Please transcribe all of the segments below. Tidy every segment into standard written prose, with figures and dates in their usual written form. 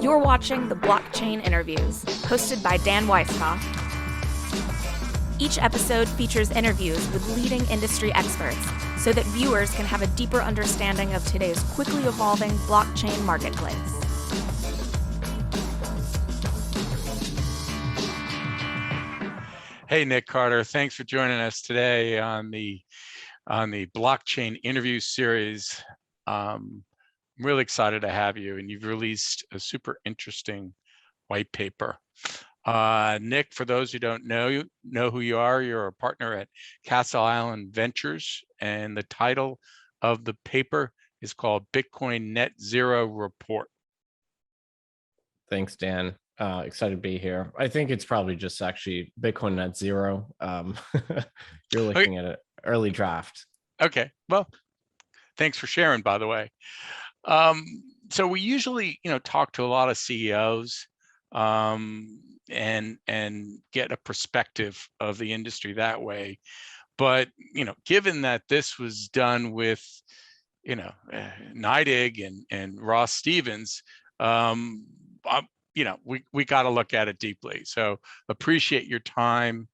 You're watching the Blockchain Interviews, hosted by Dan Weiskopf. Each episode features interviews with leading industry experts so that viewers can have a deeper understanding of today's quickly evolving blockchain marketplace. Hey, Nic Carter, thanks for joining us today on the blockchain interview series. I'm really excited to have you, and you've released a super interesting white paper. Nic, for those who don't know who you are, you're a partner at Castle Island Ventures, and the title of the paper is called Bitcoin Net Zero Report. Thanks, Dan. Excited to be here. I think it's probably just actually Bitcoin Net Zero. You're looking at an early draft. Okay, well, thanks for sharing, by the way. So we usually, talk to a lot of CEOs and get a perspective of the industry that way. But, given that this was done with, Neidig and Ross Stevens, we got to look at it deeply. So appreciate your time,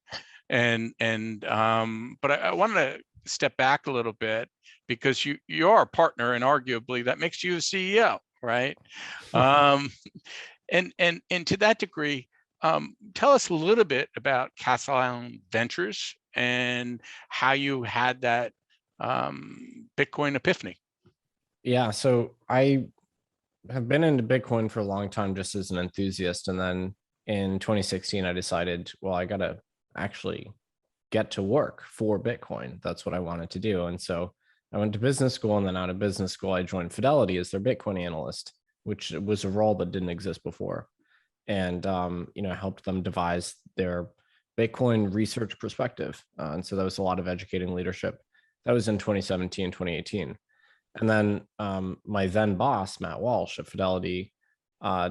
but I wanted to step back a little bit because you are a partner, and arguably that makes you a CEO, right? And to that degree, tell us a little bit about Castle Island Ventures and how you had that Bitcoin epiphany. Yeah, so I have been into Bitcoin for a long time just as an enthusiast. And then in 2016, I decided, well, I got to actually get to work for Bitcoin. That's what I wanted to do. And so I went to business school, and then out of business school, I joined Fidelity as their Bitcoin analyst, which was a role that didn't exist before. And, helped them devise their Bitcoin research perspective. And so that was a lot of educating leadership. That was in 2017, 2018. And then my then boss, Matt Walsh at Fidelity,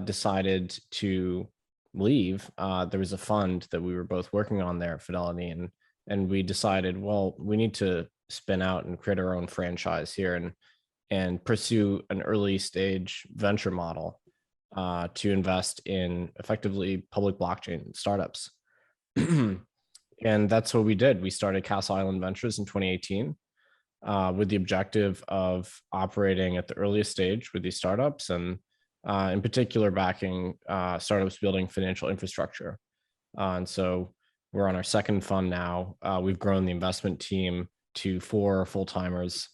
decided to leave. There was a fund that we were both working on there at Fidelity, and we decided, well, we need to spin out and create our own franchise here and pursue an early stage venture model to invest in effectively public blockchain startups. And that's what we did. We started Castle Island Ventures in 2018. With the objective of operating at the earliest stage with these startups, and in particular backing startups building financial infrastructure. And so we're on our second fund now. We've grown the investment team to 4 full-timers.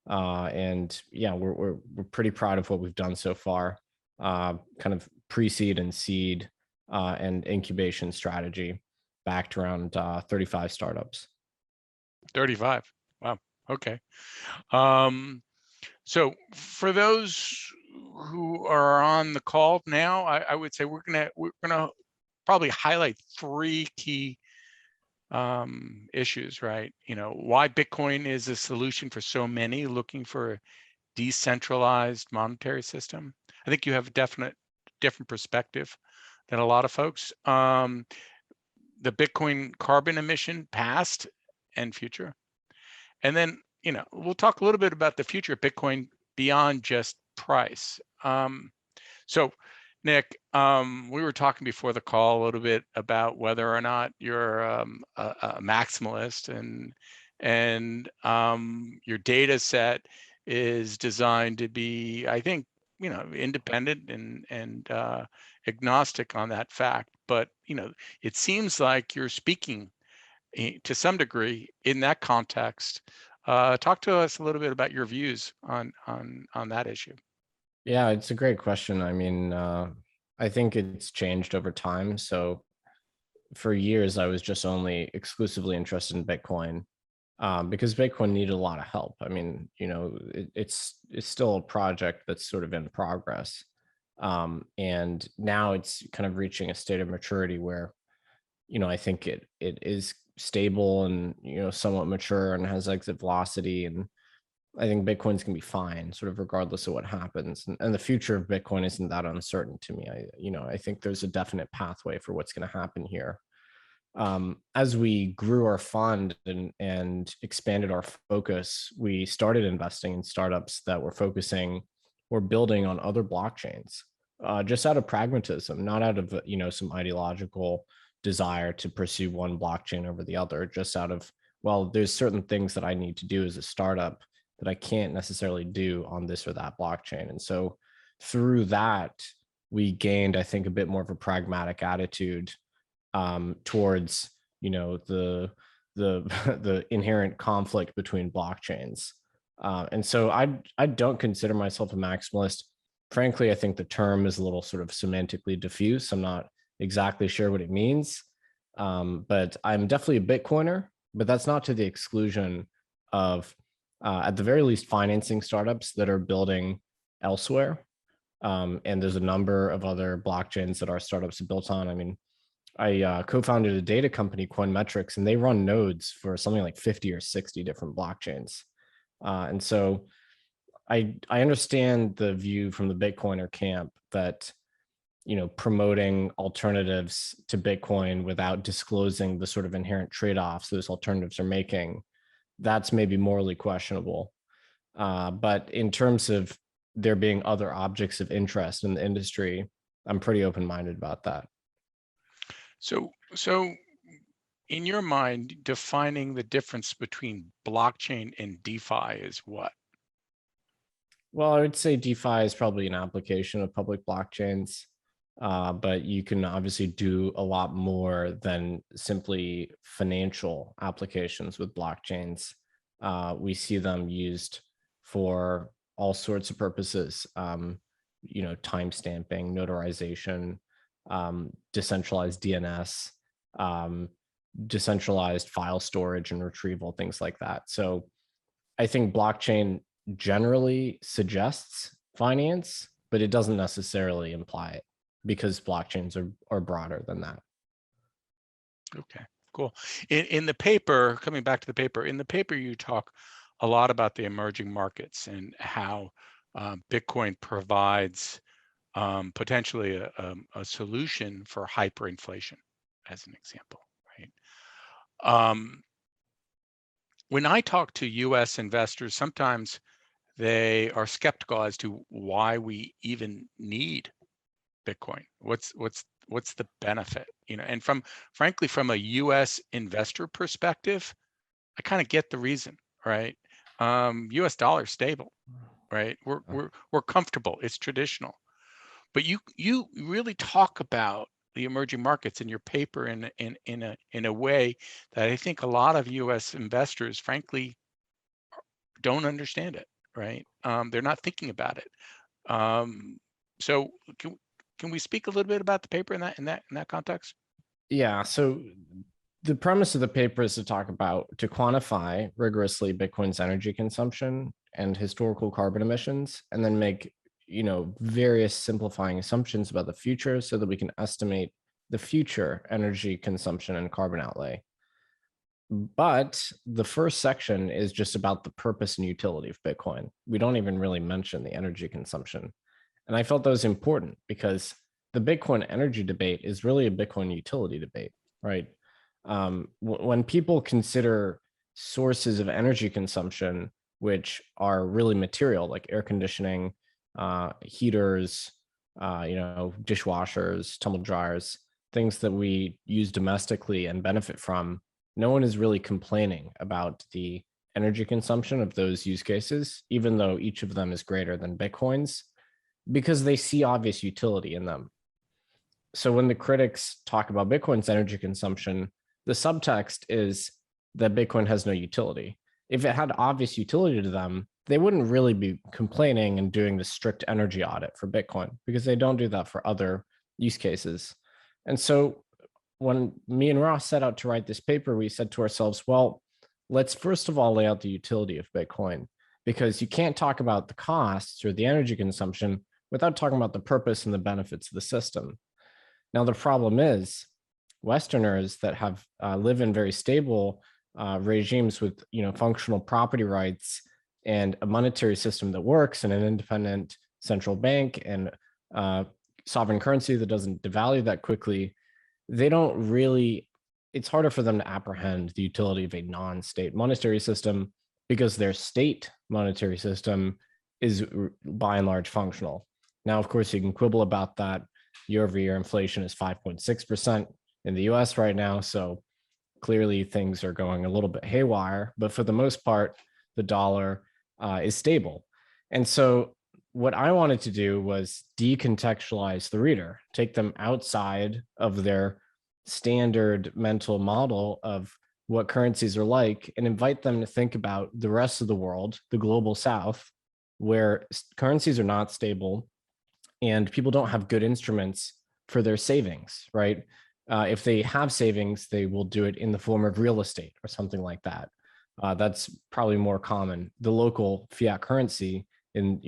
And yeah, we're pretty proud of what we've done so far. Kind of pre-seed and seed and incubation strategy backed around 35 startups. 35. Wow. Okay. So for those who are on the call now, I would say we're gonna probably highlight 3 key issues, right? Why Bitcoin is a solution for so many looking for a decentralized monetary system. I think you have a different perspective than a lot of folks. The Bitcoin carbon emission past and future. And then, we'll talk a little bit about the future of Bitcoin beyond just price. So, Nic, we were talking before the call a little bit about whether or not you're a maximalist, and your data set is designed to be, I think, independent and agnostic on that fact. But it seems like you're speaking to some degree in that context. Talk to us a little bit about your views on that issue. Yeah, it's a great question. I mean, I think it's changed over time. So for years, I was just only exclusively interested in Bitcoin because Bitcoin needed a lot of help. I mean, it's still a project that's sort of in progress. And now it's kind of reaching a state of maturity where, I think it is stable and somewhat mature and has exit velocity, and I think Bitcoin's gonna be fine, sort of regardless of what happens. And the future of Bitcoin isn't that uncertain to me. I think there's a definite pathway for what's going to happen here. As we grew our fund and expanded our focus, we started investing in startups that were building on other blockchains. just out of pragmatism, not out of, some ideological desire to pursue one blockchain over the other, just out of, well, there's certain things that I need to do as a startup that I can't necessarily do on this or that blockchain. And so through that, we gained, I think, a bit more of a pragmatic attitude towards, the the inherent conflict between blockchains. And so I don't consider myself a maximalist. Frankly, I think the term is a little sort of semantically diffuse. I'm not exactly sure what it means, but I'm definitely a Bitcoiner. But that's not to the exclusion of, at the very least, financing startups that are building elsewhere. And there's a number of other blockchains that our startups are built on. I mean, I co-founded a data company, Coinmetrics, and they run nodes for something like 50 or 60 different blockchains. And so I understand the view from the Bitcoiner camp that, promoting alternatives to Bitcoin without disclosing the sort of inherent trade-offs those alternatives are making, that's maybe morally questionable. But in terms of there being other objects of interest in the industry, I'm pretty open-minded about that. So in your mind, defining the difference between blockchain and DeFi is what? Well, I would say DeFi is probably an application of public blockchains, but you can obviously do a lot more than simply financial applications with blockchains. We see them used for all sorts of purposes, timestamping, notarization, decentralized DNS, decentralized file storage and retrieval, things like that. So I think blockchain generally suggests finance, but it doesn't necessarily imply it because blockchains are broader than that. Okay, cool. In the paper, coming back to the paper, you talk a lot about the emerging markets and how Bitcoin provides potentially a solution for hyperinflation, as an example, right? When I talk to U.S. investors, sometimes they are skeptical as to why we even need Bitcoin. What's the benefit? And frankly, from a U.S. investor perspective, I kind of get the reason, right? U.S. dollar stable, right? We're comfortable. It's traditional. But you really talk about the emerging markets in your paper in a way that I think a lot of U.S. investors, frankly, don't understand it, right? They're not thinking about it. So can we speak a little bit about the paper in that context? Yeah. So the premise of the paper is to quantify rigorously Bitcoin's energy consumption and historical carbon emissions, and then make various simplifying assumptions about the future so that we can estimate the future energy consumption and carbon outlay. But the first section is just about the purpose and utility of Bitcoin. We don't even really mention the energy consumption. And I felt that was important because the Bitcoin energy debate is really a Bitcoin utility debate, right? When people consider sources of energy consumption, which are really material, like air conditioning, heaters, dishwashers, tumble dryers, things that we use domestically and benefit from, no one is really complaining about the energy consumption of those use cases, even though each of them is greater than Bitcoin's, because they see obvious utility in them. So when the critics talk about Bitcoin's energy consumption, the subtext is that Bitcoin has no utility. If it had obvious utility to them, they wouldn't really be complaining and doing the strict energy audit for Bitcoin, because they don't do that for other use cases. And so when me and Ross set out to write this paper, we said to ourselves, well, let's first of all lay out the utility of Bitcoin, because you can't talk about the costs or the energy consumption without talking about the purpose and the benefits of the system. Now, the problem is Westerners that have live in very stable regimes with functional property rights and a monetary system that works and an independent central bank and sovereign currency that doesn't devalue that quickly, they don't really, it's harder for them to apprehend the utility of a non-state monetary system because their state monetary system is by and large functional. Now, of course, you can quibble about that. Year-over-year inflation is 5.6% in the US right now. So clearly things are going a little bit haywire, but for the most part, the dollar is stable. And so what I wanted to do was decontextualize the reader, take them outside of their standard mental model of what currencies are like, and invite them to think about the rest of the world, the global south, where currencies are not stable and people don't have good instruments for their savings, right? If they have savings, they will do it in the form of real estate or something like that. That's probably more common. The local fiat currency in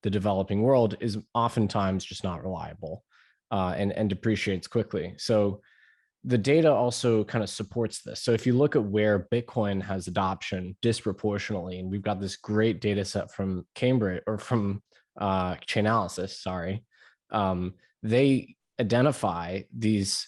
the developing world is oftentimes just not reliable and depreciates quickly. So the data also kind of supports this. So if you look at where Bitcoin has adoption disproportionately, and we've got this great data set from Cambridge or from Chainalysis, sorry, they identify these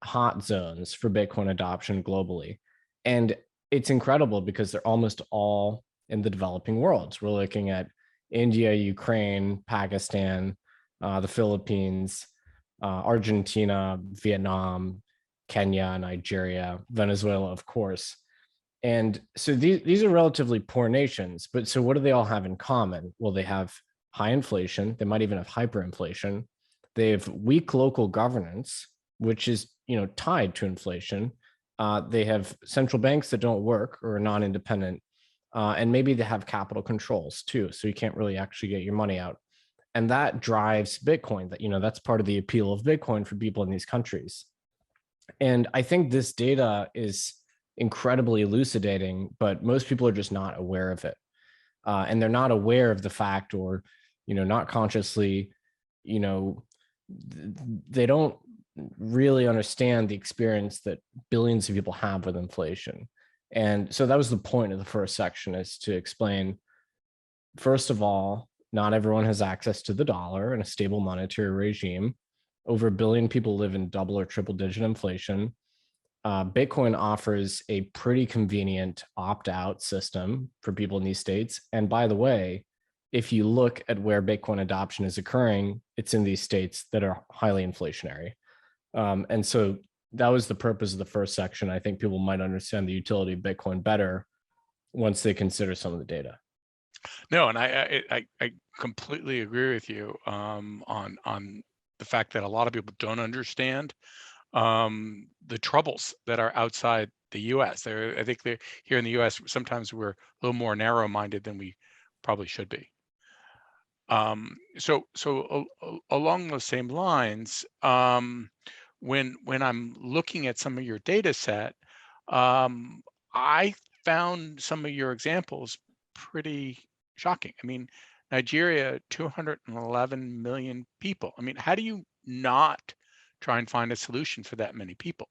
hot zones for Bitcoin adoption globally. And it's incredible because they're almost all in the developing world. We're looking at India, Ukraine, Pakistan, the Philippines, Argentina, Vietnam, Kenya, Nigeria, Venezuela, of course. And so these are relatively poor nations, but so what do they all have in common? Well, they have high inflation. They might even have hyperinflation. They have weak local governance, which is tied to inflation. They have central banks that don't work or are non-independent, and maybe they have capital controls too, so you can't really actually get your money out. And that drives Bitcoin. That's part of the appeal of Bitcoin for people in these countries. And I think this data is incredibly elucidating, but most people are just not aware of it. And they're not aware of the fact, or, not consciously, they don't really understand the experience that billions of people have with inflation. And so that was the point of the first section, is to explain, first of all, not everyone has access to the dollar and a stable monetary regime. Over 1 billion people live in double or triple digit inflation. Bitcoin offers a pretty convenient opt-out system for people in these states. And by the way, if you look at where Bitcoin adoption is occurring, it's in these states that are highly inflationary. And so that was the purpose of the first section. I think people might understand the utility of Bitcoin better once they consider some of the data. No, and I completely agree with you on the fact that a lot of people don't understand the troubles that are outside the U.S. I think they're here in the U.S. Sometimes we're a little more narrow-minded than we probably should be. So along those same lines, when I'm looking at some of your data set, I found some of your examples pretty shocking. I mean, Nigeria, 211 million people. I mean, how do you not try and find a solution for that many people?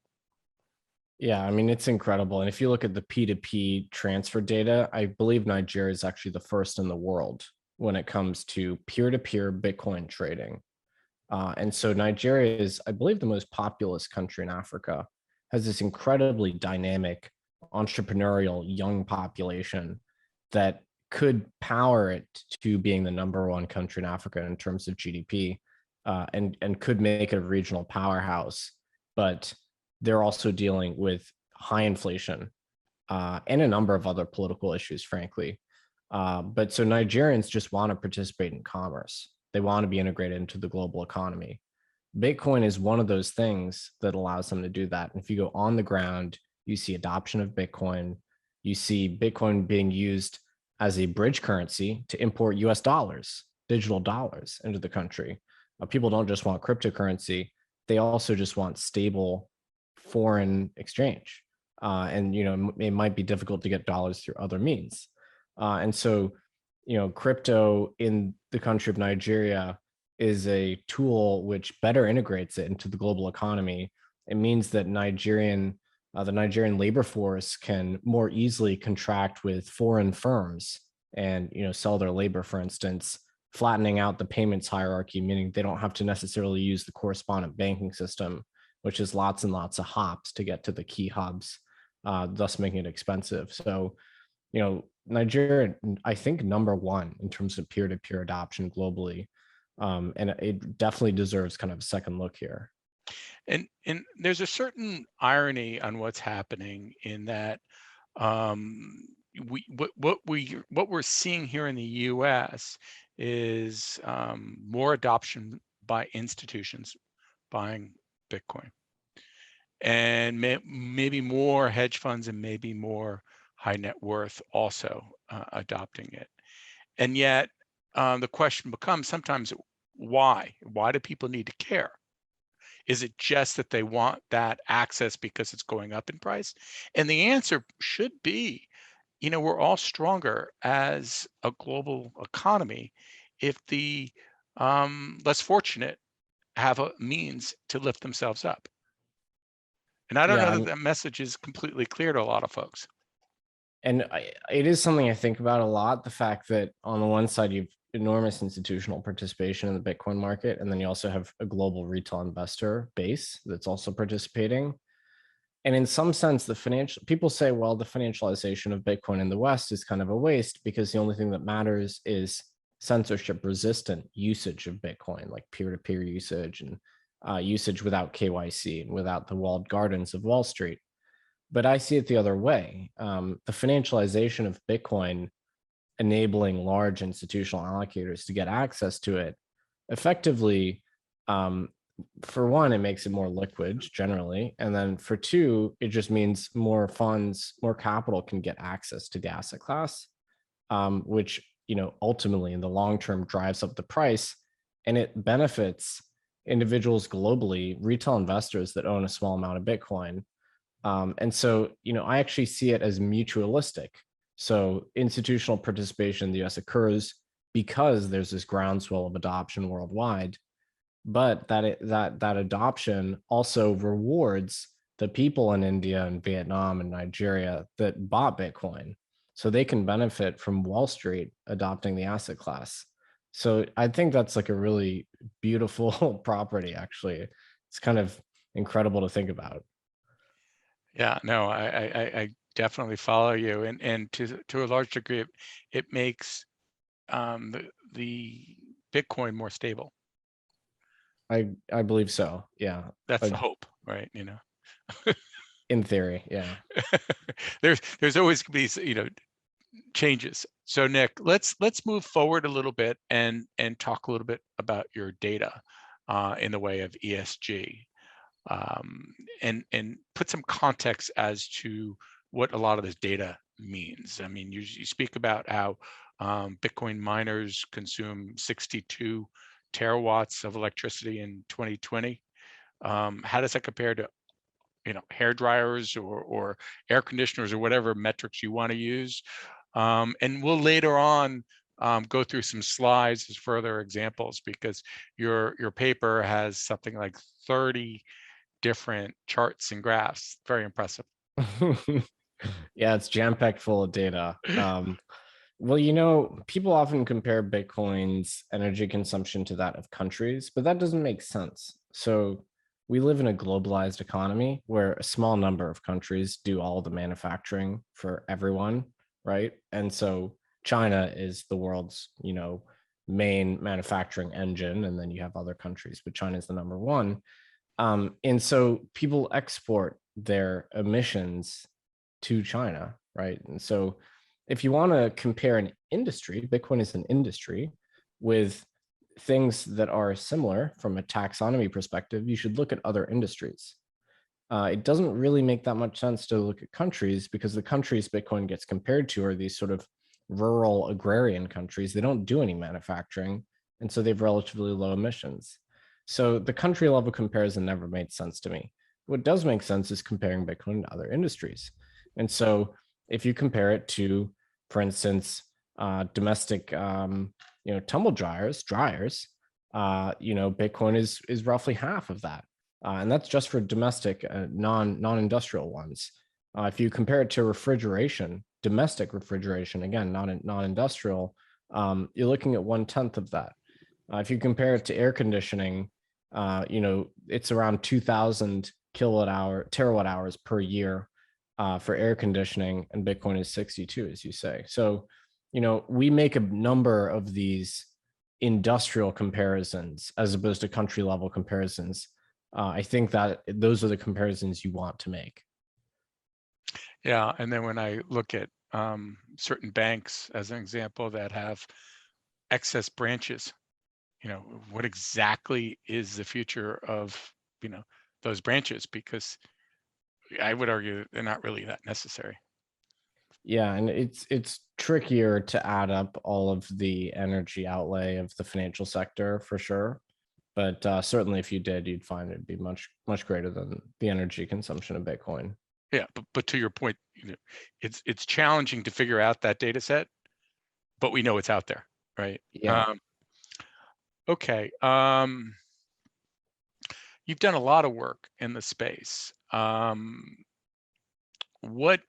Yeah, I mean, it's incredible. And if you look at the P2P transfer data, I believe Nigeria is actually the first in the world when it comes to peer-to-peer Bitcoin trading. And so Nigeria is, I believe, the most populous country in Africa, has this incredibly dynamic, entrepreneurial young population that could power it to being the #1 country in Africa in terms of GDP, and could make it a regional powerhouse. But they're also dealing with high inflation and a number of other political issues, frankly. But so Nigerians just want to participate in commerce. They want to be integrated into the global economy. Bitcoin is one of those things that allows them to do that. And if you go on the ground, you see adoption of Bitcoin. You see Bitcoin being used as a bridge currency to import US dollars, digital dollars into the country. People don't just want cryptocurrency. They also just want stable foreign exchange. And, it might be difficult to get dollars through other means. And so, crypto in the country of Nigeria is a tool which better integrates it into the global economy. It means that the Nigerian labor force can more easily contract with foreign firms and, sell their labor, for instance, flattening out the payments hierarchy, meaning they don't have to necessarily use the correspondent banking system, which is lots and lots of hops to get to the key hubs, thus making it expensive. So, Nigeria, I think #1 in terms of peer-to-peer adoption globally. And it definitely deserves kind of a second look here. And there's a certain irony on what's happening in that what we're seeing here in the U.S. is more adoption by institutions buying Bitcoin, and maybe more hedge funds and maybe more high net worth also adopting it. And yet the question becomes sometimes, why? Why do people need to care? Is it just that they want that access because it's going up in price? And the answer should be, we're all stronger as a global economy if the less fortunate have a means to lift themselves up. And I don't know Yeah, that that message is completely clear to a lot of folks. and it is something I think about a lot. The fact that on the one side, you've enormous institutional participation in the Bitcoin market, and then you also have a global retail investor base that's also participating. And in some sense, people say, well, the financialization of Bitcoin in the West is kind of a waste because the only thing that matters is censorship resistant usage of Bitcoin, like peer-to-peer usage and usage without KYC and without the walled gardens of Wall Street. But I see it the other way. The financialization of Bitcoin enabling large institutional allocators to get access to it effectively, for one, it makes it more liquid generally, and then for two, it just means more funds, more capital can get access to the asset class, which ultimately in the long term drives up the price, and it benefits individuals globally, retail investors that own a small amount of Bitcoin. And so, I actually see it as mutualistic. So institutional participation in the US occurs because there's this groundswell of adoption worldwide, but that adoption also rewards the people in India and Vietnam and Nigeria that bought Bitcoin. So they can benefit from Wall Street adopting the asset class. So I think that's like a really beautiful property, actually. It's kind of incredible to think about. Yeah, no, I definitely follow you, and to a large degree, it makes the Bitcoin more stable. I believe so. Yeah. That's the hope, right? In theory, yeah. There's always going to be changes. So Nic, let's move forward a little bit and talk a little bit about your data in the way of ESG. And put some context as to what a lot of this data means. I mean, you speak about how Bitcoin miners consume 62 terawatts of electricity in 2020. How does that compare to hair dryers or air conditioners or whatever metrics you want to use? And we'll later on go through some slides as further examples, because your paper has something like 30 different charts and graphs. Very impressive. Yeah, it's jam-packed full of data. Well, people often compare Bitcoin's energy consumption to that of countries, but that doesn't make sense. So we live in a globalized economy where a small number of countries do all the manufacturing for everyone, right? And so China is the world's, main manufacturing engine, and then you have other countries, but China is the number one. And so people export their emissions to China, right? And so if you want to compare an industry, Bitcoin is an industry with things that are similar from a taxonomy perspective, you should look at other industries. It doesn't really make that much sense to look at countries, because the countries Bitcoin gets compared to are these sort of rural agrarian countries. They don't do any manufacturing, and so they have relatively low emissions. So the country level comparison never made sense to me. What does make sense is comparing Bitcoin to other industries. And so if you compare it to, for instance, domestic, tumble dryers, Bitcoin is roughly half of that. And that's just for domestic, non-industrial ones. If you compare it to refrigeration, domestic refrigeration, again, non-industrial, you're looking at 1/10 of that. If you compare it to air conditioning, it's around 2,000 terawatt hours per year for air conditioning, and Bitcoin is 62, as you say. So, we make a number of these industrial comparisons as opposed to country level comparisons, I think that those are the comparisons you want to make. Yeah, and then when I look at certain banks as an example that have excess branches, what exactly is the future of those branches? Because I would argue that they're not really that necessary. Yeah, and it's trickier to add up all of the energy outlay of the financial sector for sure. But certainly if you did, you'd find it'd be much greater than the energy consumption of Bitcoin. Yeah, but to your point, it's challenging to figure out that data set, but we know it's out there, right? Yeah. Okay. You've done a lot of work in the space. What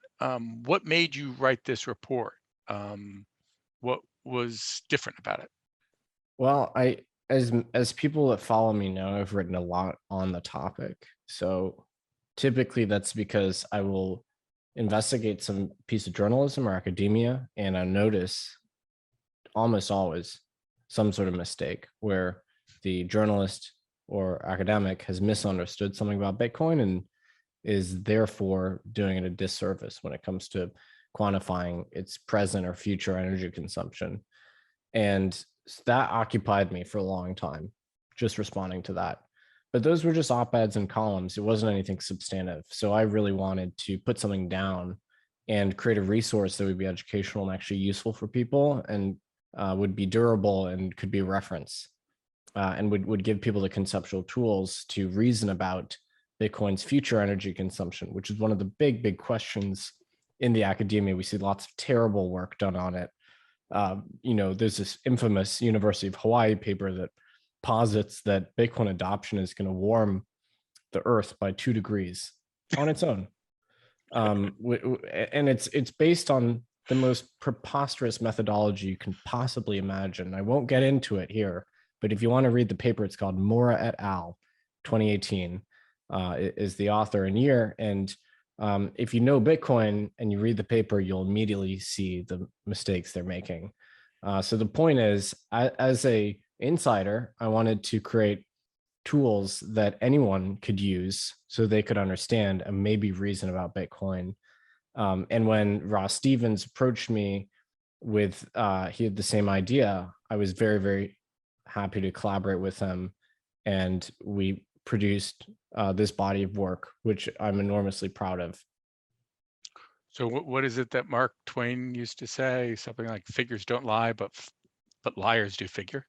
made you write this report? What was different about it? Well, as people that follow me know, I've written a lot on the topic. So typically that's because I will investigate some piece of journalism or academia, and I notice almost always some sort of mistake where the journalist or academic has misunderstood something about Bitcoin and is therefore doing it a disservice when it comes to quantifying its present or future energy consumption. And that occupied me for a long time, just responding to that. But those were just op-eds and columns. It wasn't anything substantive. So I really wanted to put something down and create a resource that would be educational and actually useful for people, and would be durable and could be a reference, and would give people the conceptual tools to reason about Bitcoin's future energy consumption, which is one of the big questions in the academia. We see lots of terrible work done on it. There's this infamous University of Hawaii paper that posits that Bitcoin adoption is going to warm the Earth by 2 degrees on its own. And it's based on the most preposterous methodology you can possibly imagine. I won't get into it here, but if you want to read the paper, it's called Mora et al. 2018 is the author and year. And if you know Bitcoin and you read the paper, you'll immediately see the mistakes they're making. So the point is, as a insider, I wanted to create tools that anyone could use so they could understand and maybe reason about Bitcoin. And when Ross Stevens approached me with, he had the same idea, I was very happy to collaborate with him. And we produced this body of work, which I'm enormously proud of. So what is it that Mark Twain used to say? Something like figures don't lie, but liars do figure.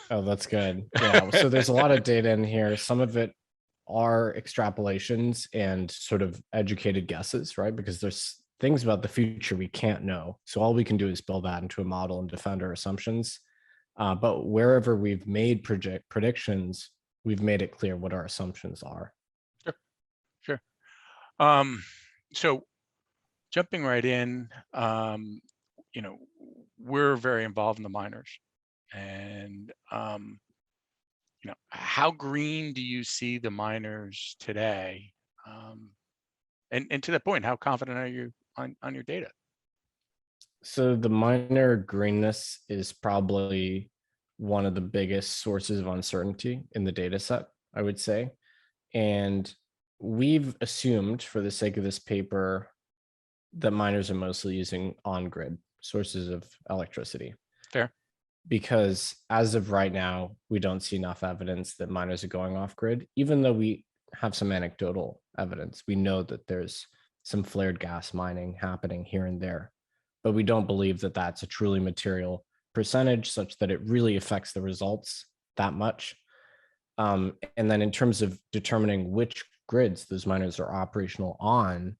Oh, that's good. Yeah. So there's a lot of data in here. Some of it are extrapolations and sort of educated guesses, right? Because there's things about the future we can't know. So all we can do is build that into a model and defend our assumptions. But wherever we've made predictions, we've made it clear what our assumptions are. Sure. So jumping right in, we're very involved in the miners, and how green do you see the miners today? And to that point, how confident are you on your data? So the miner greenness is probably one of the biggest sources of uncertainty in the data set, I would say. And we've assumed, for the sake of this paper, that miners are mostly using on-grid sources of electricity. Fair. Because as of right now, we don't see enough evidence that miners are going off-grid, even though we have some anecdotal evidence. We know that there's some flared gas mining happening here and there, but we don't believe that that's a truly material percentage such that it really affects the results that much. And then in terms of determining which grids those miners are operational on,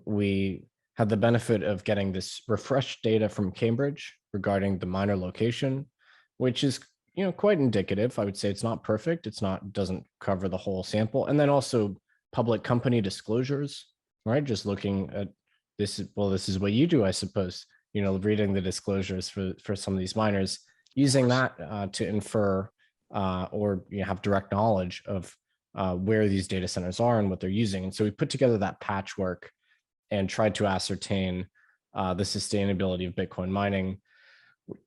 we had the benefit of getting this refreshed data from Cambridge regarding the miner location, which is quite indicative. I would say it's not perfect. Doesn't cover the whole sample. And then also public company disclosures, right? Just looking at this is what you do, I suppose, reading the disclosures for some of these miners, using that to infer or have direct knowledge of where these data centers are and what they're using. And so we put together that patchwork and tried to ascertain the sustainability of Bitcoin mining.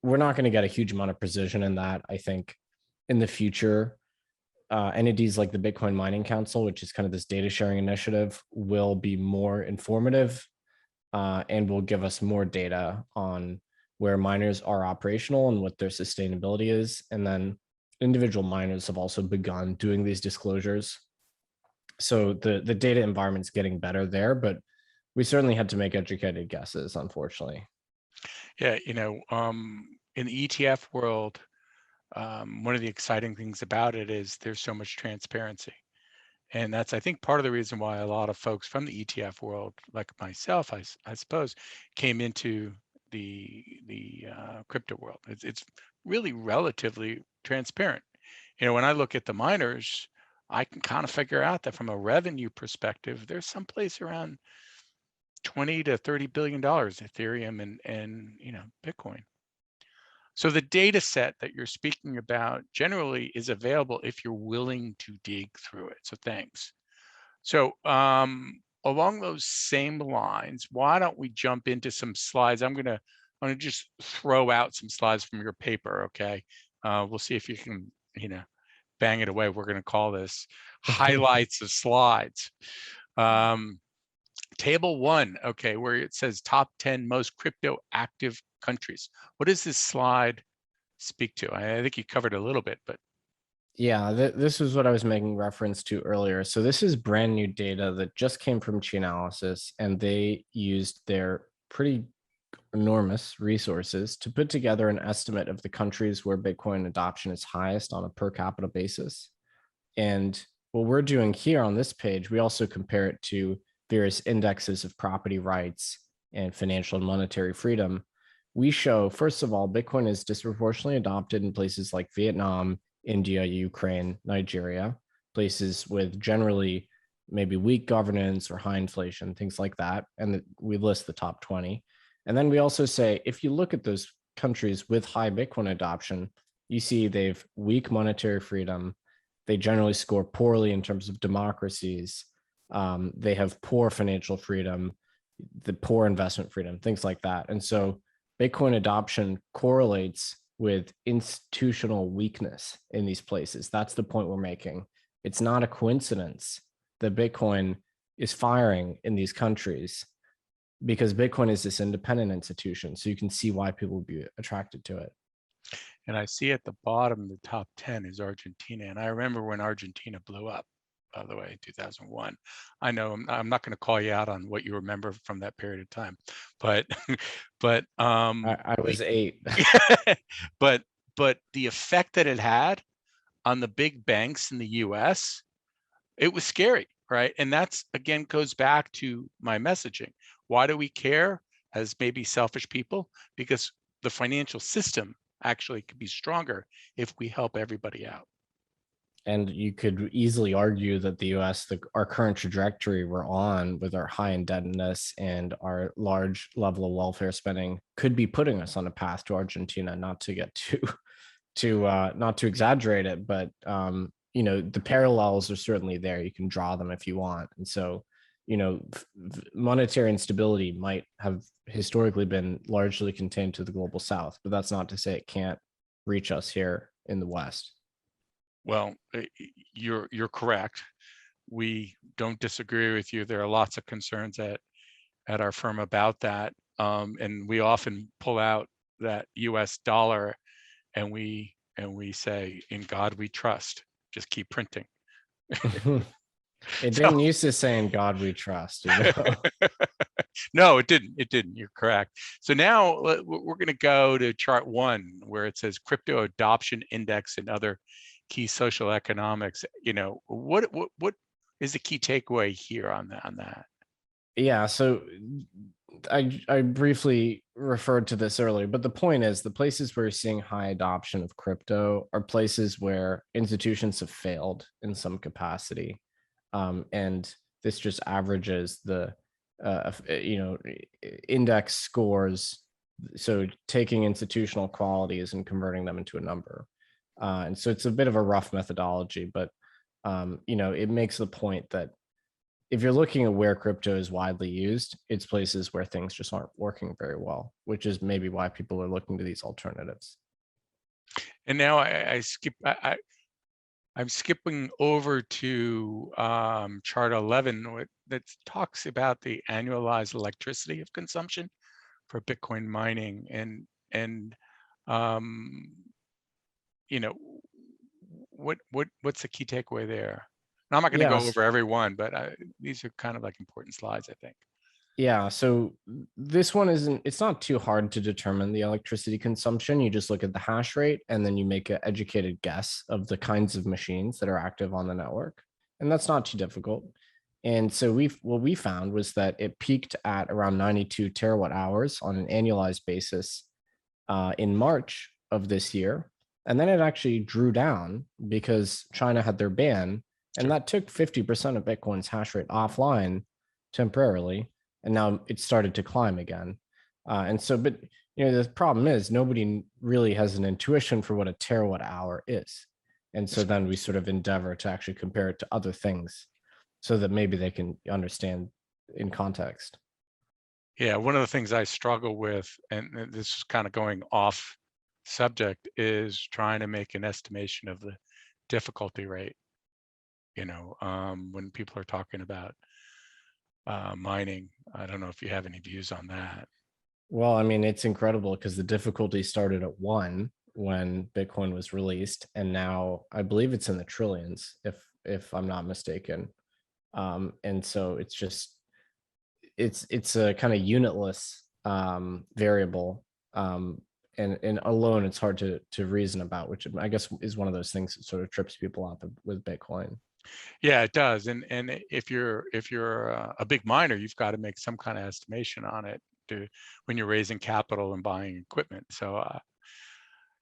we're not going to get a huge amount of precision in that. I think in the future, entities like the Bitcoin Mining Council, which is kind of this data sharing initiative, will be more informative and will give us more data on where miners are operational and what their sustainability is. And then individual miners have also begun doing these disclosures. So the data environment's getting better there, but we certainly had to make educated guesses, unfortunately. Yeah, in the ETF world, one of the exciting things about it is there's so much transparency. And that's, I think, part of the reason why a lot of folks from the ETF world, like myself, I suppose, came into the crypto world. It's really relatively transparent. When I look at the miners, I can kind of figure out that from a revenue perspective, there's someplace around 20 to 30 billion dollars Ethereum and Bitcoin. So the data set that you're speaking about generally is available if you're willing to dig through it. So thanks. So along those same lines, why don't we jump into some slides? I'm gonna just throw out some slides from your paper, okay? We'll see if you can, bang it away. We're gonna call this highlights of slides. Table 1, okay, where it says top 10 most crypto active countries. What does this slide speak to? I think you covered a little bit, but yeah, this is what I was making reference to earlier. So this is brand new data that just came from Chainalysis, and they used their pretty enormous resources to put together an estimate of the countries where Bitcoin adoption is highest on a per capita basis. And what we're doing here on this page, we also compare it to various indexes of property rights and financial and monetary freedom. We show, first of all, Bitcoin is disproportionately adopted in places like Vietnam, India, Ukraine, Nigeria, places with generally maybe weak governance or high inflation, things like that. And we list the top 20. And then we also say, if you look at those countries with high Bitcoin adoption, you see they've weak monetary freedom. They generally score poorly in terms of democracies. They have poor financial freedom, the poor investment freedom, things like that. And so Bitcoin adoption correlates with institutional weakness in these places. That's the point we're making. It's not a coincidence that Bitcoin is firing in these countries, because Bitcoin is this independent institution. So you can see why people would be attracted to it. And I see at the bottom, the top 10 is Argentina. And I remember when Argentina blew up, by the way, in 2001. I know I'm not going to call you out on what you remember from that period of time, but I was 8. but the effect that it had on the big banks in the US, it was scary, right? And that's, again, goes back to my messaging. Why do we care as maybe selfish people? Because the financial system actually could be stronger if we help everybody out. And you could easily argue that the US, our current trajectory we're on with our high indebtedness and our large level of welfare spending, could be putting us on a path to Argentina. Not to get not to exaggerate it, but the parallels are certainly there. You can draw them if you want. And so, monetary instability might have historically been largely contained to the global South, but that's not to say it can't reach us here in the West. Well, you're correct. We don't disagree with you. There are lots of concerns at our firm about that, and we often pull out that U.S. dollar, and we say, "In God we trust." Just keep printing. It didn't used to say "In God we trust." No, it didn't. It didn't. You're correct. So now we're going to go to chart 1, where it says crypto adoption index and other key social economics. What is the key takeaway here on that? Yeah, so I briefly referred to this earlier, but the point is, the places where you're seeing high adoption of crypto are places where institutions have failed in some capacity, and this just averages the index scores. So taking institutional qualities and converting them into a number. And so it's a bit of a rough methodology, but it makes the point that if you're looking at where crypto is widely used, it's places where things just aren't working very well, which is maybe why people are looking to these alternatives. And now I'm skipping over to chart 11 that talks about the annualized electricity of consumption for Bitcoin mining, and you know, what's the key takeaway there? Now, I'm not going to go Yes. over every one, but these are kind of like important slides, I think. Yeah, so this one it's not too hard to determine the electricity consumption. You just look at the hash rate and then you make an educated guess of the kinds of machines that are active on the network. And that's not too difficult. And so what we found was that it peaked at around 92 terawatt hours on an annualized basis in March of this year. And then it actually drew down because China had their ban, and Sure. that took 50% of Bitcoin's hash rate offline temporarily. And now it started to climb again. And so, but the problem is nobody really has an intuition for what a terawatt hour is. And so then we sort of endeavor to actually compare it to other things so that maybe they can understand in context. Yeah, one of the things I struggle with, and this is kind of going off subject, is trying to make an estimation of the difficulty rate. When people are talking about mining, I don't know if you have any views on that. Well, I mean, it's incredible because the difficulty started at 1 when Bitcoin was released, and now I believe it's in the trillions, if I'm not mistaken. And so it's just it's a kind of unitless variable, and alone it's hard to reason about, which I guess is one of those things that sort of trips people up with Bitcoin. Yeah, it does. And if you're a big miner, you've got to make some kind of estimation on it when you're raising capital and buying equipment. So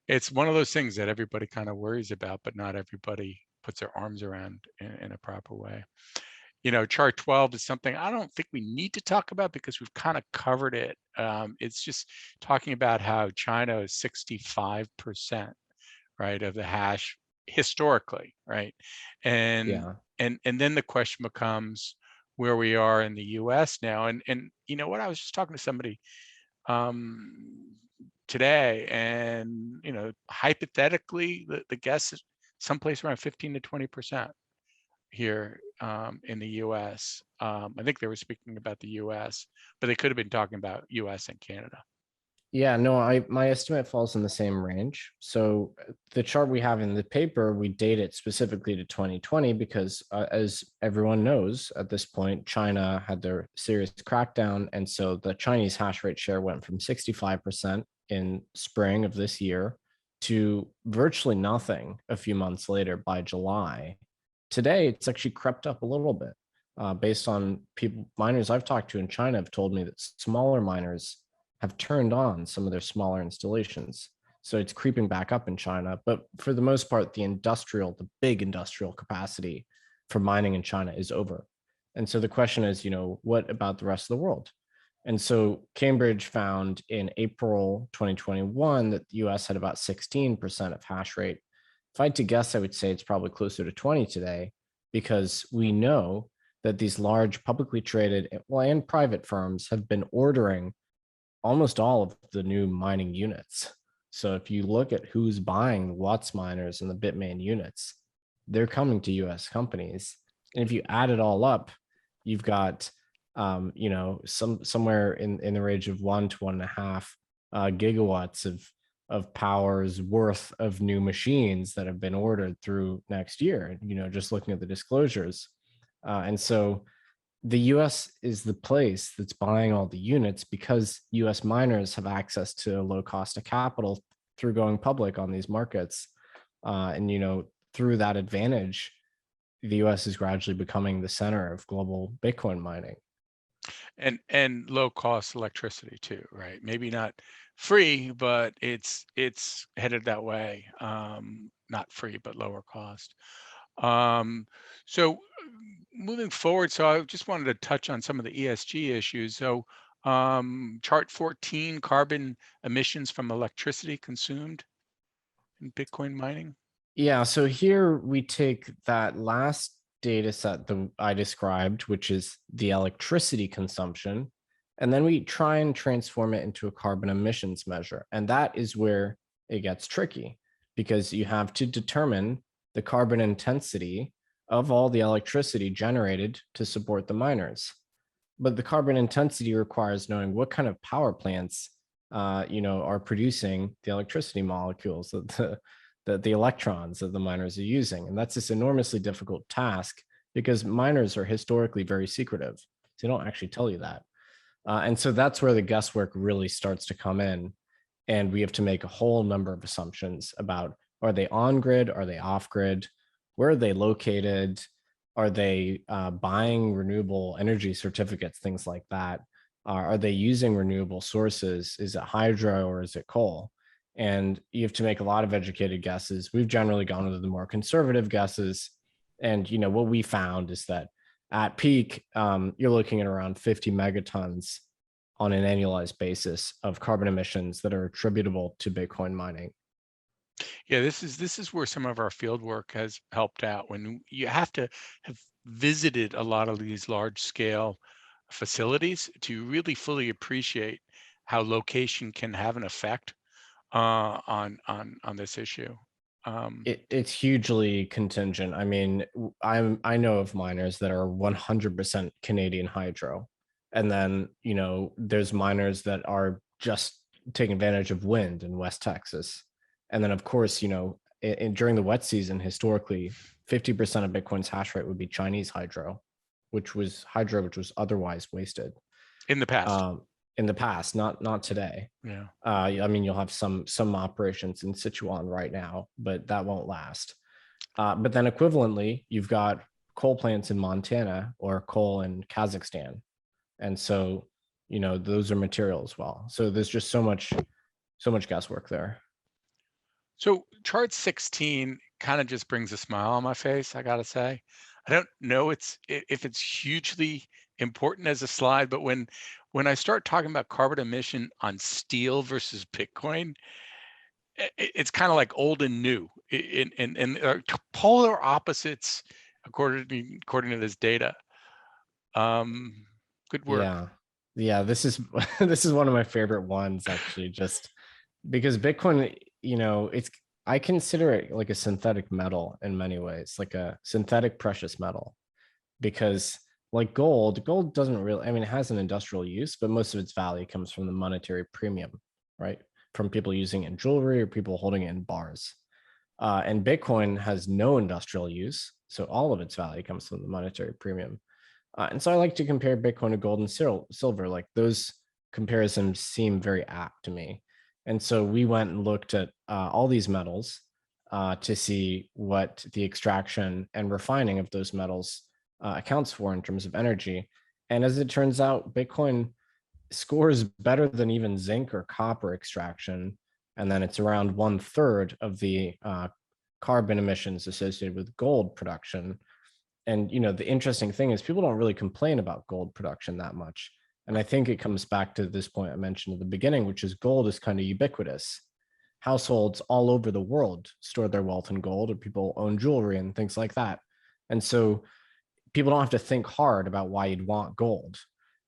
it's one of those things that everybody kind of worries about, but not everybody puts their arms around in a proper way. Chart 12 is something I don't think we need to talk about because we've kind of covered it. It's just talking about how China is 65%, right, of the hash historically, right? And then the question becomes where we are in the US now. And what, I was just talking to somebody today, and hypothetically the guess is someplace around 15 to 20% here in the US. I think they were speaking about the US, but they could have been talking about US and Canada. Yeah, no, my estimate falls in the same range. So the chart we have in the paper, we date it specifically to 2020 because, as everyone knows at this point, China had their serious crackdown, and so the Chinese hash rate share went from 65% in spring of this year to virtually nothing a few months later by July. Today, it's actually crept up a little bit, based on miners I've talked to in China have told me that smaller miners have turned on some of their smaller installations. So it's creeping back up in China. But for the most part, the big industrial capacity for mining in China is over. And so the question is, what about the rest of the world? And so Cambridge found in April 2021 that the US had about 16% of hash rate. If I had to guess, I would say it's probably closer to 20 today, because we know that these large publicly traded and private firms have been ordering almost all of the new mining units. So if you look at who's buying the Watts miners and the Bitmain units, they're coming to US companies. And if you add it all up, you've got somewhere in the range of 1 to 1.5 gigawatts of power's worth of new machines that have been ordered through next year, just looking at the disclosures. And so the US is the place that's buying all the units because US miners have access to low cost of capital through going public on these markets. And through that advantage, the US is gradually becoming the center of global Bitcoin mining. And low cost electricity too, right? Maybe not free, but it's headed that way. Not free, but lower cost. So moving forward, so I just wanted to touch on some of the ESG issues. So chart 14, carbon emissions from electricity consumed in Bitcoin mining. Yeah, so here we take that last data set that I described, which is the electricity consumption, and then we try and transform it into a carbon emissions measure. And that is where it gets tricky, because you have to determine the carbon intensity of all the electricity generated to support the miners. But the carbon intensity requires knowing what kind of power plants are producing the electricity molecules, the electrons that the miners are using. And that's this enormously difficult task, because miners are historically very secretive. They don't actually tell you that. And so that's where the guesswork really starts to come in. And we have to make a whole number of assumptions about, are they on grid? Are they off grid? Where are they located? Are they buying renewable energy certificates, things like that? Are they using renewable sources? Is it hydro or is it coal? And you have to make a lot of educated guesses. We've generally gone with the more conservative guesses. And what we found is that at peak, you're looking at around 50 megatons on an annualized basis of carbon emissions that are attributable to Bitcoin mining. Yeah, this is where some of our field work has helped out. When you have to have visited a lot of these large scale facilities to really fully appreciate how location can have an effect on this issue. It's hugely contingent. I mean, I know of miners that are 100% Canadian hydro, and then there's miners that are just taking advantage of wind in West Texas, and then of course during the wet season, historically 50% of Bitcoin's hash rate would be Chinese hydro, which was otherwise wasted in the past. In the past, not today. Yeah. I mean, you'll have some operations in Sichuan right now, but that won't last. But then equivalently, you've got coal plants in Montana or coal in Kazakhstan. And so, those are material as well. So there's just so much guesswork there. So chart 16 kind of just brings a smile on my face, I gotta say. I don't know if it's hugely important as a slide, but when I start talking about carbon emission on steel versus Bitcoin, it's kind of like old and new, and polar opposites according to this data. Good work. Yeah. This is this is one of my favorite ones, actually, just because Bitcoin, I consider it like a synthetic metal in many ways, like a synthetic precious metal, because like gold doesn't really, I mean, it has an industrial use, but most of its value comes from the monetary premium, right? From people using it in jewelry or people holding it in bars. And Bitcoin has no industrial use, so all of its value comes from the monetary premium. And so I like to compare Bitcoin to gold and silver. Like, those comparisons seem very apt to me. And so we went and looked at all these metals to see what the extraction and refining of those metals accounts for in terms of energy. And as it turns out, Bitcoin scores better than even zinc or copper extraction. And then it's around 1/3 of the carbon emissions associated with gold production. And the interesting thing is, people don't really complain about gold production that much. And I think it comes back to this point I mentioned at the beginning, which is gold is kind of ubiquitous. Households all over the world store their wealth in gold, or people own jewelry and things like that. And so people don't have to think hard about why you'd want gold.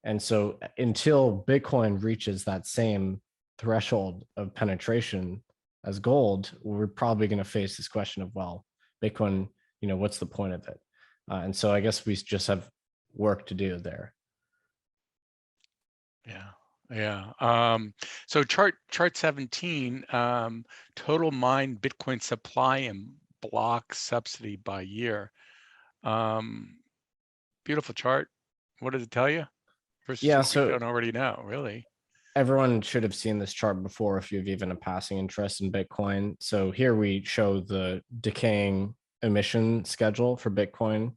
And so until Bitcoin reaches that same threshold of penetration as gold, we're probably going to face this question of, well, Bitcoin, what's the point of it? And so I guess we just have work to do there. Yeah. So chart 17, total mined Bitcoin supply and block subsidy by year. Beautiful chart. What does it tell you? Versus what we don't already know, really. Everyone should have seen this chart before if you've even a passing interest in Bitcoin. So here we show the decaying emission schedule for Bitcoin.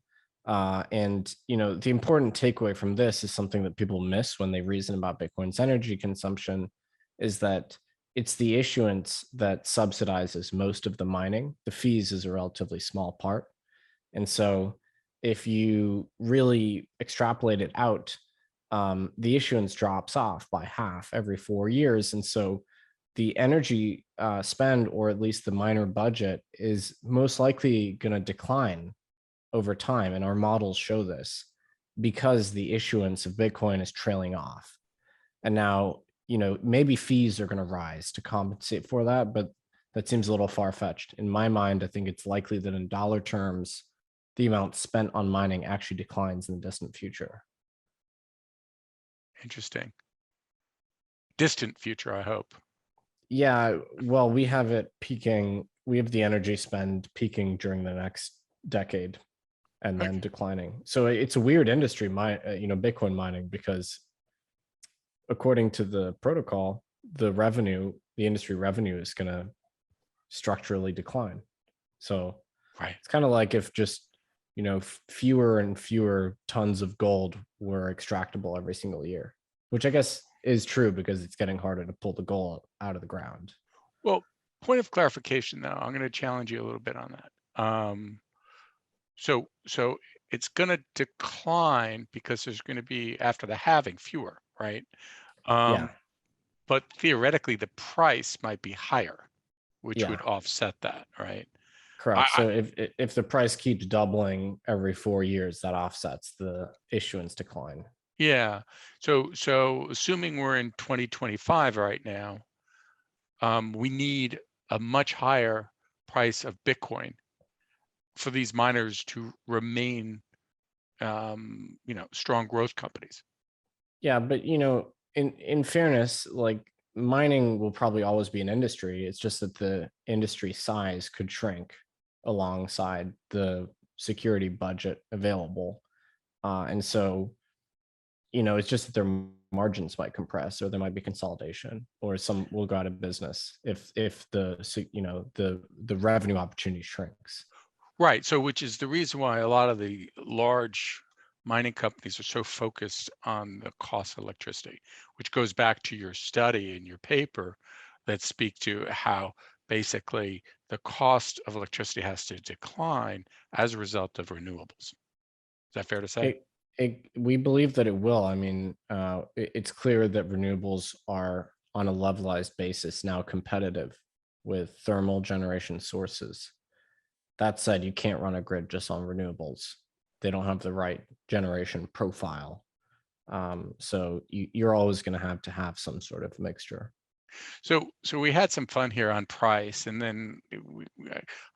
And the important takeaway from this is something that people miss when they reason about Bitcoin's energy consumption, is that it's the issuance that subsidizes most of the mining. The fees is a relatively small part. And so if you really extrapolate it out, the issuance drops off by half every 4 years. And so the energy spend, or at least the miner budget, is most likely going to decline over time, and our models show this, because the issuance of Bitcoin is trailing off. And now, maybe fees are going to rise to compensate for that, but that seems a little far-fetched. In my mind, I think it's likely that in dollar terms, the amount spent on mining actually declines in the distant future. Interesting. Distant future, I hope. Yeah, well, we have it peaking. We have the energy spend peaking during the next decade and then declining. So it's a weird industry, Bitcoin mining, because according to the protocol, the industry revenue is going to structurally decline. So it's kind of like if just, fewer and fewer tons of gold were extractable every single year, which I guess is true because it's getting harder to pull the gold out of the ground. Well, point of clarification, though, I'm going to challenge you a little bit on that. So it's going to decline because there's going to be, after the halving, fewer, right? Yeah. But theoretically, the price might be higher, which would offset that, right? Correct. So if the price keeps doubling every 4 years, that offsets the issuance decline. Yeah. So assuming we're in 2025 right now, we need a much higher price of Bitcoin for these miners to remain, strong growth companies. Yeah, but in fairness, like mining will probably always be an industry. It's just that the industry size could shrink alongside the security budget available. And so, it's just that their margins might compress, or there might be consolidation, or some will go out of business if the revenue opportunity shrinks. Right. So which is the reason why a lot of the large mining companies are so focused on the cost of electricity, which goes back to your study and your paper that speak to how basically the cost of electricity has to decline as a result of renewables. Is that fair to say? We believe that it will. I mean, it's clear that renewables are on a levelized basis now competitive with thermal generation sources. That said, you can't run a grid just on renewables. They don't have the right generation profile. So you're always going to have some sort of mixture. So we had some fun here on price, and then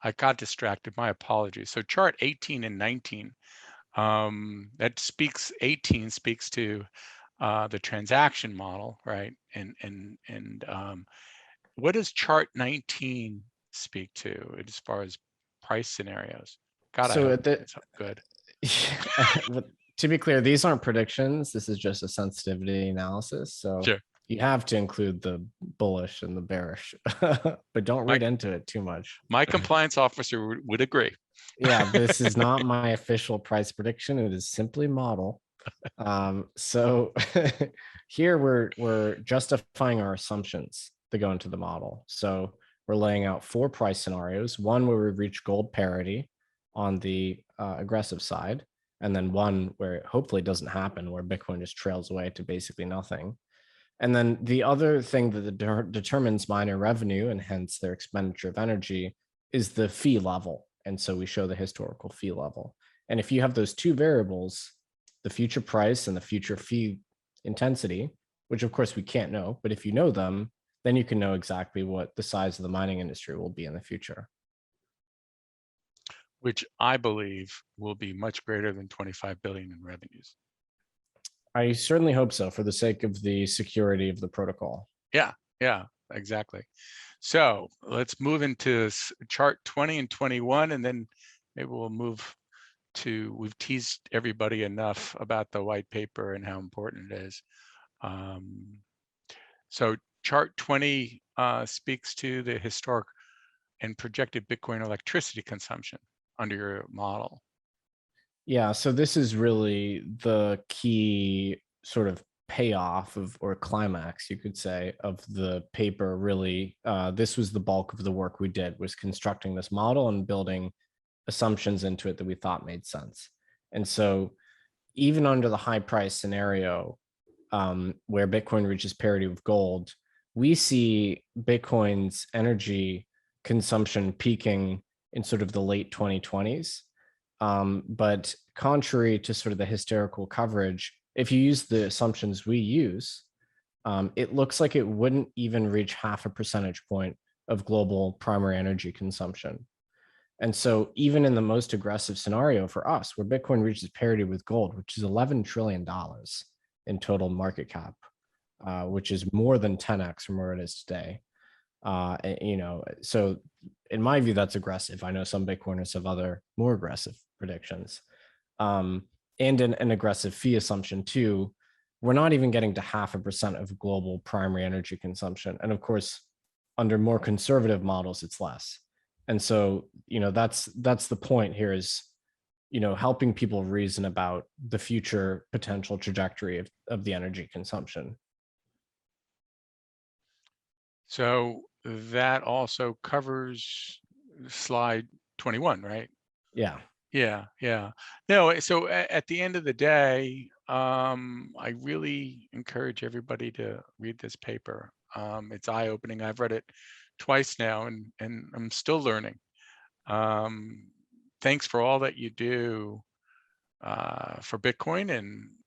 I got distracted. My apologies. So chart 18 and 19, that speaks, 18 speaks to the transaction model, right? And what does chart 19 speak to as far as price scenarios? God, I hope it's good. To be clear, these aren't predictions. This is just a sensitivity analysis. So Sure. You have to include the bullish and the bearish, but don't read into it too much. My compliance officer would agree. Yeah, this is not my official price prediction. It is simply model. So here we're justifying our assumptions that go into the model. So we're laying out 4 price scenarios: one where we reach gold parity on the aggressive side, and then one where it hopefully doesn't happen, where Bitcoin just trails away to basically nothing. And then the other thing that determines miner revenue, and hence their expenditure of energy, is the fee level. And so we show the historical fee level. And if you have those 2 variables, the future price and the future fee intensity, which of course we can't know, but if you know them, then you can know exactly what the size of the mining industry will be in the future. Which I believe will be much greater than 25 billion in revenues. I certainly hope so, for the sake of the security of the protocol. Yeah, exactly. So let's move into chart 20 and 21, and then maybe we'll move to, we've teased everybody enough about the white paper and how important it is. So chart 20 speaks to the historic and projected Bitcoin electricity consumption under your model. Yeah, so this is really the key sort of payoff of, or climax, you could say, of the paper. Really, this was the bulk of the work we did, was constructing this model and building assumptions into it that we thought made sense. And so even under the high price scenario, where Bitcoin reaches parity with gold, we see Bitcoin's energy consumption peaking in sort of the late 2020s. But contrary to sort of the hysterical coverage, if you use the assumptions we use, it looks like it wouldn't even reach 0.5 percentage point of global primary energy consumption. And so even in the most aggressive scenario for us, where Bitcoin reaches parity with gold, which is $11 trillion in total market cap, which is more than 10x from where it is today. So in my view, that's aggressive. I know some Bitcoiners have other more aggressive predictions. And an aggressive fee assumption too. We're not even getting to 0.5% of global primary energy consumption. And of course, under more conservative models, it's less. And so, that's the point here is, helping people reason about the future potential trajectory of the energy consumption. So that also covers slide 21, right? Yeah. Yeah. No, so at the end of the day, I really encourage everybody to read this paper. It's eye-opening. I've read it twice now, and I'm still learning. Thanks for all that you do for Bitcoin,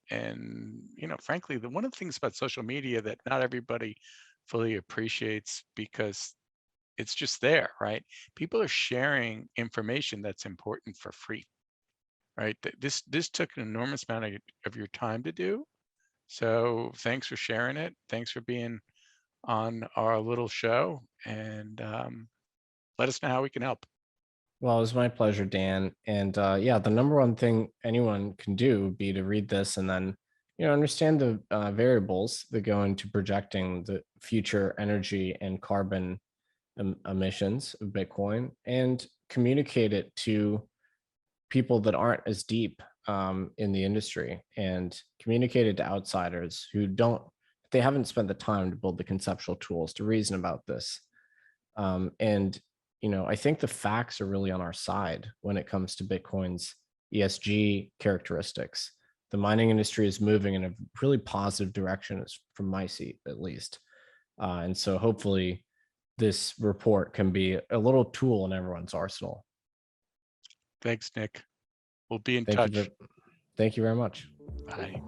and frankly, one of the things about social media that not everybody fully appreciates, because it's just there, right? People are sharing information that's important for free, right? This took an enormous amount of your time to do. So thanks for sharing it. Thanks for being on our little show, and let us know how we can help. Well, it was my pleasure, Dan. And yeah, the number one thing anyone can do would be to read this and then, understand the variables that go into projecting the future energy and carbon emissions of Bitcoin, and communicate it to people that aren't as deep in the industry, and communicate it to outsiders who they haven't spent the time to build the conceptual tools to reason about this. And I think the facts are really on our side when it comes to Bitcoin's ESG characteristics. The mining industry is moving in a really positive direction, from my seat at least. And so hopefully this report can be a little tool in everyone's arsenal. Thanks, Nick. We'll be in touch. Thank you very much. Bye.